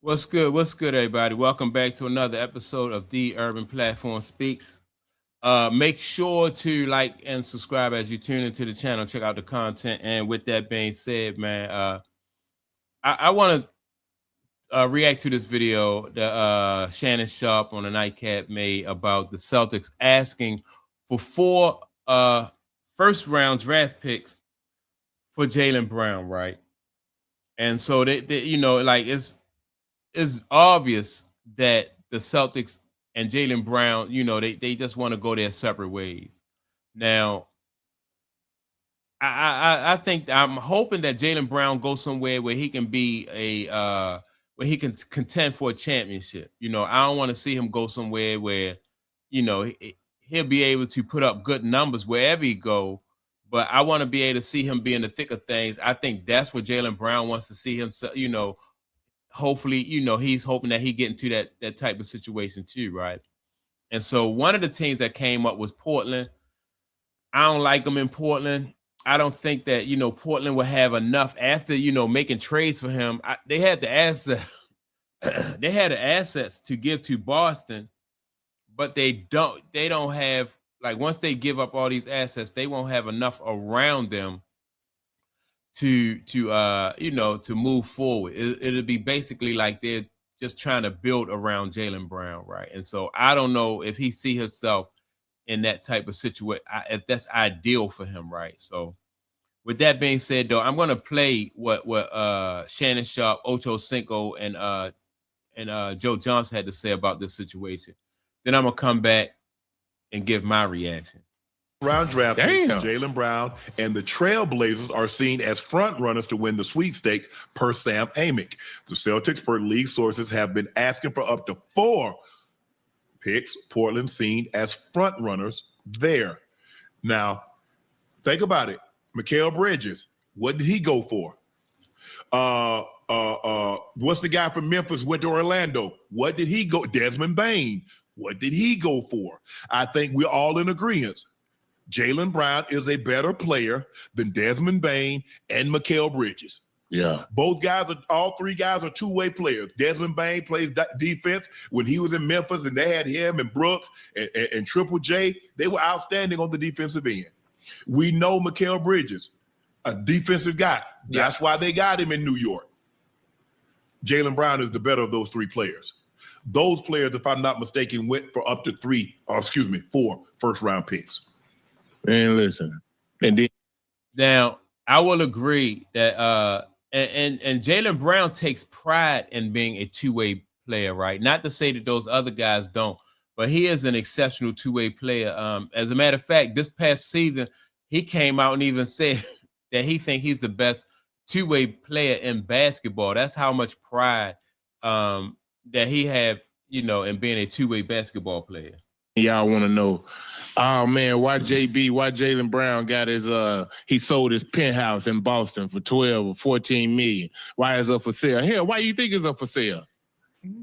What's good? What's good, everybody? Welcome back to another episode of The Urban Platform Speaks. Make sure to like and subscribe as you tune into the channel. Check out the content. And with that being said, man, I want to react to this video that Shannon Sharp on the Nightcap made about the Celtics asking for four first round draft picks for Jaylen Brown, right? And so they like it's obvious that the Celtics and Jaylen Brown, they just want to go their separate ways. Now, I think I'm hoping that Jaylen Brown goes somewhere where he can be where he can contend for a championship. I don't want to see him go somewhere where, he'll be able to put up good numbers wherever he go. But I want to be able to see him be in the thick of things. I think that's what Jaylen Brown wants to see himself, hopefully, he's hoping that he get into that type of situation too, right? And so one of the teams that came up was Portland. I don't like them in Portland. I don't think that Portland will have enough after making trades for him. They had the asset, they had the assets to give to Boston, but they don't have, like, once they give up all these assets, they won't have enough around them to move forward. It'll be basically like they're just trying to build around Jaylen Brown, right? And so I don't know if he see himself in that type of situation, if that's ideal for him, right? So with that being said, though, I'm gonna play what Shannon Sharp, Ocho Cinco, and Joe Johnson had to say about this situation. Then I'm gonna come back and give my reaction. Round draft pick Jaylen Brown and the Trailblazers are seen as front runners to win the sweepstake per Sam Amick. The Celtics, per league sources, have been asking for up to 4 picks. Portland seen as front runners there. Now, think about it. Mikal Bridges, what did he go for? What's the guy from Memphis went to Orlando? What did he go? Desmond Bane. What did he go for? I think we're all in agreement. Jaylen Brown is a better player than Desmond Bane and Mikal Bridges. Yeah. All three guys are two-way players. Desmond Bane plays defense. When he was in Memphis and they had him and Brooks and Triple J, they were outstanding on the defensive end. We know Mikal Bridges, a defensive guy. That's why they got him in New York. Jaylen Brown is the better of those three players. Those players, if I'm not mistaken, went for up to 4 first-round picks. Man, listen. And then now I will agree that and Jaylen Brown takes pride in being a two-way player, right? Not to say that those other guys don't, but he is an exceptional two-way player. As a matter of fact, this past season, he came out and even said that he thinks he's the best two-way player in basketball. That's how much pride that he had, in being a two-way basketball player. Y'all want to know, oh man, why Jaylen Brown got he sold his penthouse in Boston for 12 or 14 million. Why is it up for sale? Hell, why you think it's up for sale?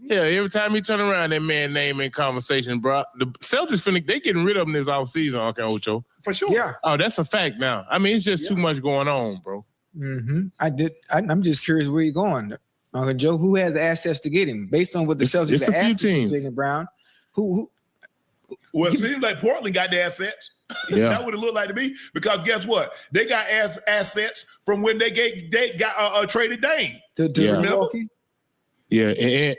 Yeah, every time he turn around, that man name in conversation, bro. The Celtics they getting rid of him this offseason, okay, Ocho? For sure. Yeah. Oh, that's a fact now. I mean, it's just too much going on, bro. Mm-hmm. I'm just curious where you're going, Uncle Joe. Who has assets to get him based on what the Celtics it's a are few asking teams. Jaylen Brown? Who? Well, it seems like Portland got the assets. Yeah. That would it look like to me, because guess what? They got assets from when they got traded Dame. To Milwaukee? Yeah,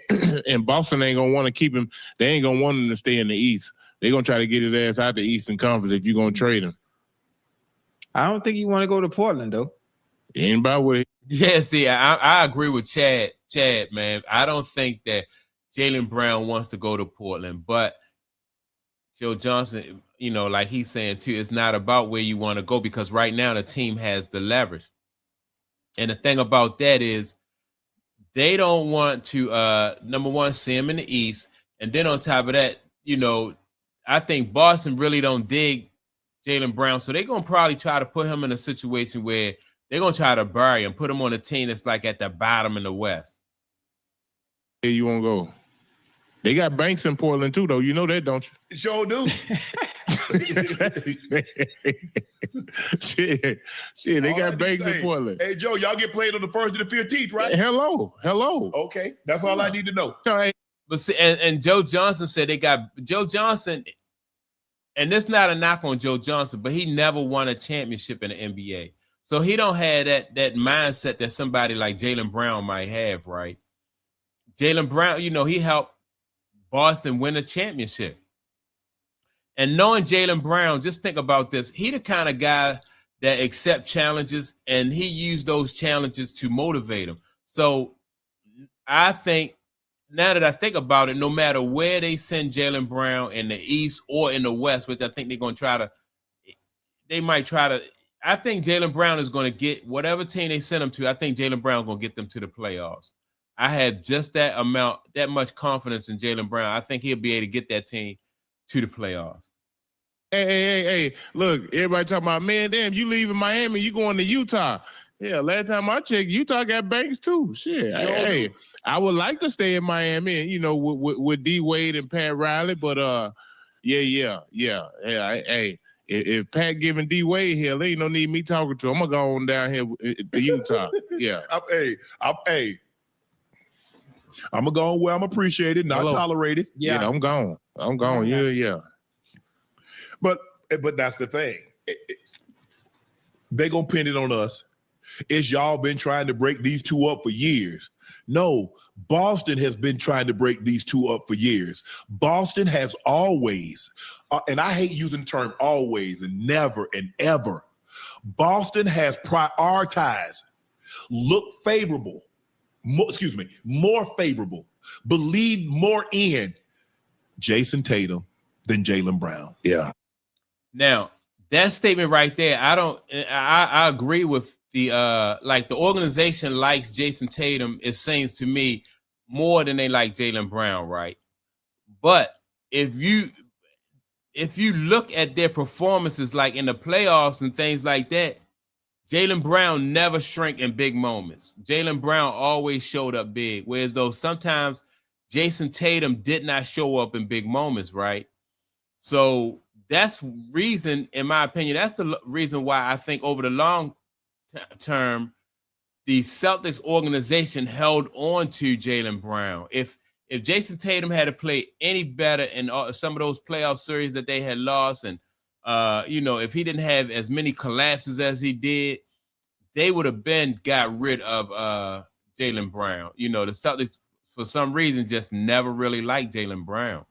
and Boston ain't gonna want to keep him. They ain't gonna want him to stay in the East. They're gonna try to get his ass out the Eastern Conference if you're gonna trade him. I don't think you want to go to Portland though. Anybody with it? Yeah, see, I agree with Chad, man. I don't think that Jaylen Brown wants to go to Portland, but Joe Johnson, like he's saying too, it's not about where you want to go, because right now the team has the leverage. And the thing about that is they don't want to, number one, see him in the East. And then on top of that, I think Boston really don't dig Jaylen Brown. So they're going to probably try to put him in a situation where they're going to try to bury him, put him on a team that's like at the bottom in the West. Where you want to go? They got banks in Portland too, though. You know that, don't you? Sure do. shit, they got Banks in Portland. Hey, Joe, y'all get played on the 1st and the 15th, right? Hello. Okay, that's all I need to know. But see, and Joe Johnson said they got Joe Johnson, and this not a knock on Joe Johnson, but he never won a championship in the NBA. So he don't have that mindset that somebody like Jaylen Brown might have, right? Jaylen Brown, he helped Boston win a championship. And knowing Jaylen Brown, just think about this. He the kind of guy that accept challenges, and he used those challenges to motivate him. So I think, now that I think about it, no matter where they send Jaylen Brown in the East or in the West, which I think they're going to I think Jaylen Brown is going to get whatever team they send him to. I think Jaylen Brown is going to get them to the playoffs. I had just that much confidence in Jaylen Brown. I think he'll be able to get that team to the playoffs. Hey, look, everybody talking about, man, damn, you leaving Miami, you going to Utah. Yeah, last time I checked, Utah got Banks too. Shit. Hey, I would like to stay in Miami, with D Wade and Pat Riley, but yeah. Hey, if Pat giving D Wade here, there ain't no need me talking to him. I'm gonna go on down here to Utah. Yeah. I'm gonna go where I'm appreciated, not tolerated. Yeah, I'm gone. Yeah. But that's the thing. They gonna pin it on us. It's y'all been trying to break these two up for years. No, Boston has been trying to break these two up for years. Boston has always, and I hate using the term always and never and ever. Boston has prioritized, more favorable, believe more in Jason Tatum than Jaylen Brown. Yeah. Now, that statement right there, I agree with the the organization likes Jason Tatum, it seems to me, more than they like Jaylen Brown, right? But if you look at their performances like in the playoffs and things like that, Jaylen Brown never shrank in big moments. Jaylen Brown always showed up big, whereas though sometimes Jason Tatum did not show up in big moments, right? So that's reason, in my opinion, that's the reason why I think over the long term, the Celtics organization held on to Jaylen Brown. If Jason Tatum had to play any better in some of those playoff series that they had lost, and if he didn't have as many collapses as he did, they would have got rid of Jaylen Brown. The Celtics, for some reason, just never really liked Jaylen Brown.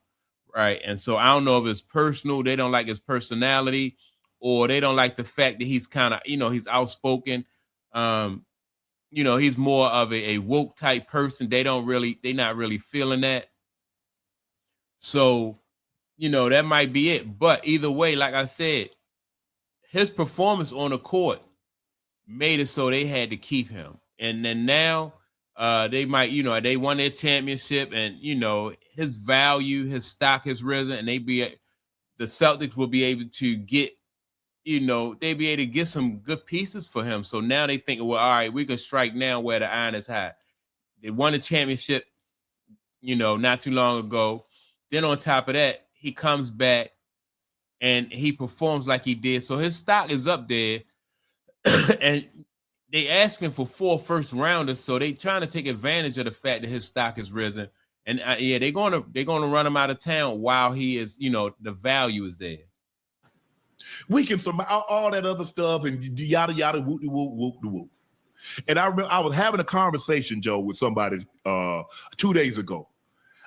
Right. And so I don't know if it's personal, they don't like his personality, or they don't like the fact that he's kind of, he's outspoken. He's more of a woke type person. They're not really feeling that. So, that might be it. But either way, like I said, his performance on the court made it so they had to keep him. And then now they might, they won their championship, and his value, his stock has risen, and the Celtics will be able to get, they'll be able to get some good pieces for him. So now they think, well, all right, we can strike now where the iron is hot. They won the championship, not too long ago. Then on top of that, he comes back and he performs like he did. So his stock is up there, and they asking for 4 first-rounders, so they trying to take advantage of the fact that his stock has risen. And they're gonna run him out of town while he is, the value is there. We can surmount all that other stuff and yada yada whoop de whoop whoop de whoop. And I remember I was having a conversation, Joe, with somebody 2 days ago.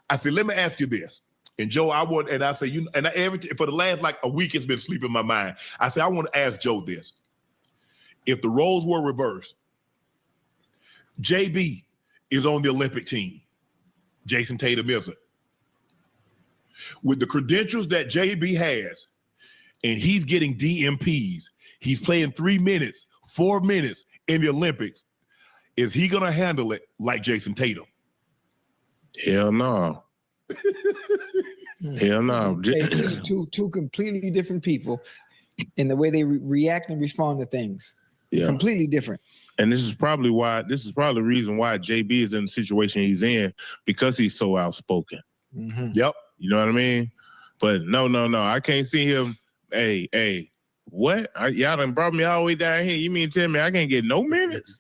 I said, let me ask you this. And Joe, for the last like a week, it's been sleeping in my mind. I said, I want to ask Joe this. If the roles were reversed, JB is on the Olympic team. Jason Tatum isn't. With the credentials that JB has, and he's getting DMPs, he's playing 3 minutes, 4 minutes in the Olympics. Is he going to handle it like Jason Tatum? Hell no. Hell no. Two completely different people in the way they react and respond to things. Yeah. Completely different. And this is probably the reason why JB is in the situation he's in, because he's so outspoken. Mm-hmm. Yep. You know what I mean? But no. I can't see him Hey, what? Y'all done brought me all the way down here. You mean tell me I can't get no minutes?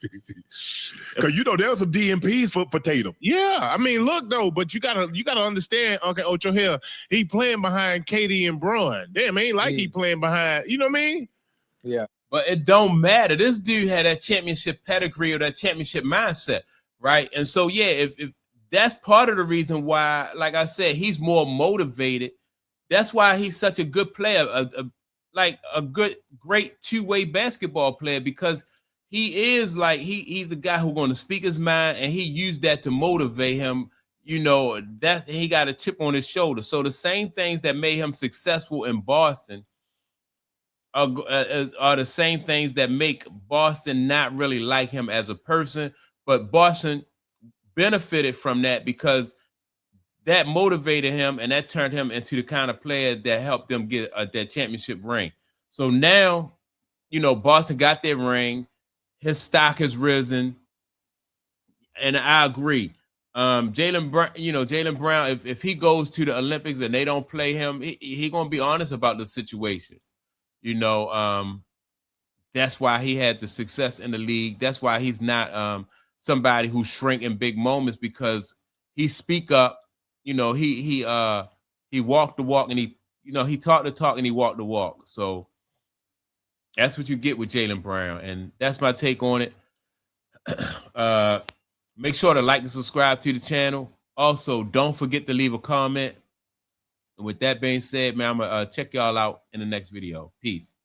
Because there was some DMPs for Tatum. Yeah, I mean, look though, but you gotta understand. Okay, Ocho Hill, he playing behind KD and Bron. Damn, ain't like he playing behind. You know what I mean? Yeah. But it don't matter. This dude had that championship pedigree or that championship mindset, right? And so, yeah, if that's part of the reason why, like I said, he's more motivated. That's why he's such a good player, a great two-way basketball player, because he is like he's the guy who's going to speak his mind, and he used that to motivate him. You know, that he got a chip on his shoulder. So the same things that made him successful in Boston are the same things that make Boston not really like him as a person, but Boston benefited from that because that motivated him and that turned him into the kind of player that helped them get that championship ring. So now, you know, Boston got their ring, his stock has risen, and I agree. Jaylen Brown, if he goes to the Olympics and they don't play him, he gonna be honest about the situation. You know, that's why he had the success in the league. That's why he's not somebody who shrink in big moments, because he speak up. You know, he walked the walk, and he talked the talk and he walked the walk. So that's what you get with Jaylen Brown, and that's my take on it. Make sure to like and subscribe to the channel. Also, don't forget to leave a comment. And with that being said, man, I'm gonna check y'all out in the next video. Peace.